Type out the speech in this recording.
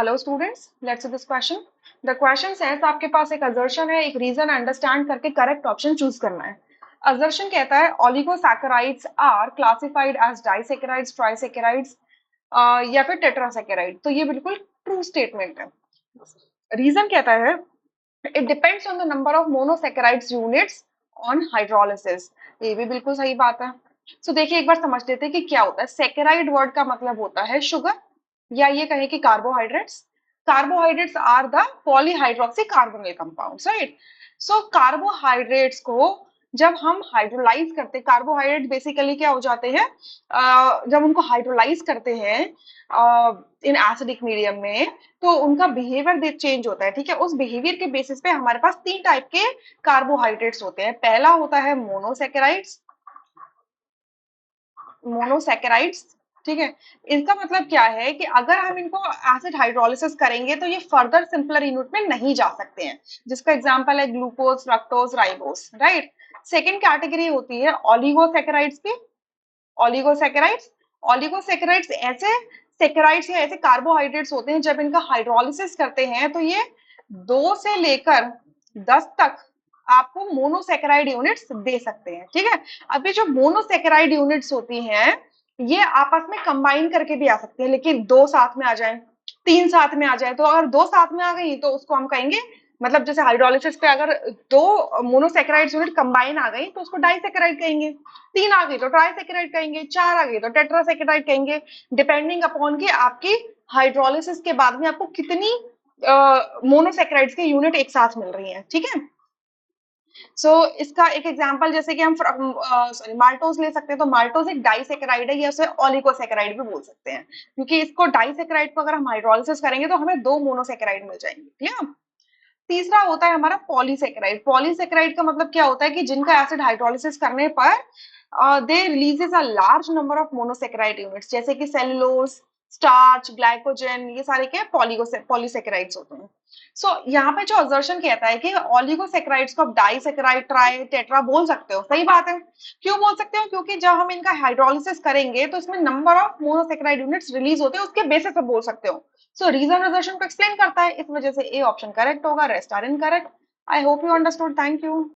Hello students, let's see this question. The question says आपके पास एक असर्शन है, एक रीजन अंडरस्टैंड करके करेक्ट ऑप्शन चूज करना है। असर्शन कहता है oligosaccharides are classified as disaccharides, trisaccharides या फिर टेट्रासैकेराइड। तो ये बिल्कुल ट्रू स्टेटमेंट है। रीजन कहता है it depends on the number of monosaccharides units on hydrolysis. ये भी बिल्कुल सही बात है। सो देखिए, एक बार समझ लेते हैं कि क्या होता है। सैकेराइड वर्ड का मतलब होता है शुगर, या ये कहें कि carbohydrates. Carbohydrates are the polyhydroxy carbonyl compounds, right. So carbohydrates को जब हम हाइड्रोलाइज करते हैं, कार्बोहाइड्रेट बेसिकली क्या हो जाते हैं, जब उनको हाइड्रोलाइज करते हैं इन एसिडिक मीडियम में, तो उनका बिहेवियर चेंज होता है। ठीक है, उस बिहेवियर के बेसिस पे हमारे पास तीन टाइप के कार्बोहाइड्रेट्स होते हैं। पहला होता है मोनोसैकेराइड्स। मोनोसैकेराइड्स, ठीक है। इसका मतलब क्या है कि अगर हम इनको एसिड हाइड्रोलिसिस करेंगे तो ये फर्दर सिंपलर यूनिट में नहीं जा सकते हैं, जिसका एग्जांपल है glucose, fructose, ribose, right. Second category होती है ओलिगोसैकेराइड्स की। ओलिगोसैकेराइड्स, ओलिगोसैकेराइड्स ऐसे सैकेराइड्स या ऐसे कार्बोहाइड्रेट्स होते हैं, जब इनका हाइड्रोलिसिस करते हैं तो ये 2 से लेकर 10 तक आपको मोनोसैकेराइड यूनिट्स दे सकते हैं। ठीक है, अभी जो मोनोसैकेराइड यूनिट्स होती हैं ये आपस में कंबाइन करके भी आ सकती है, लेकिन 2 साथ में आ जाए, 3 साथ में आ जाए, तो अगर 2 साथ में आ गई तो उसको हम कहेंगे, मतलब जैसे हाइड्रोलिसिस पे अगर 2 मोनोसैकेराइड यूनिट कंबाइन आ गई तो उसको डाइसैकेराइड कहेंगे, 3 आ गई तो ट्राइसैकेराइड कहेंगे, 4 आ गई तो टेट्रासैकेराइड कहेंगे, डिपेंडिंग अपॉन कि आपकी हाइड्रोलिसिस के बाद में आपको कितनी मोनोसैकेराइड्स की यूनिट एक साथ मिल रही है। ठीक है, इसका एक एग्जांपल जैसे कि हम सॉरी माल्टोज ले सकते हैं, तो माल्टोज एक डाइसैकेराइड है, या उसे ओलिगोसैकेराइड भी बोल सकते हैं, क्योंकि इसको डाइसैकेराइड को अगर हम हाइड्रोलिसिस करेंगे तो हमें 2 मोनोसैकेराइड मिल जाएंगे। क्लियर। तीसरा होता है हमारा पॉलीसैकेराइड। पॉलीसैकेराइड का मतलब क्या होता है कि जिनका एसिड हाइड्रोलिसिस करने पर they releases a large number of monosaccharide units, जैसे कि सेलुलोज, स्टार्च, ग्लाइकोजन, ये सारे क्या पॉलीसैकेराइड्स होते हैं। यहाँ पे जो असर्शन कहता है कि ओलिगोसैकेराइड्स को आप डाइसैकेराइड, ट्राई, टेट्रा बोल सकते हो। सही बात है। क्यों बोल सकते हो? क्योंकि जब हम इनका हाइड्रोलिसिस करेंगे तो इसमें number of monosaccharide units release होते हैं, उसके बेसिस पे बोल सकते हो। रीजन असर्शन को एक्सप्लेन करता है, इस वजह से ए ऑप्शन करेक्ट होगा, rest are incorrect. I hope you understood. Thank you.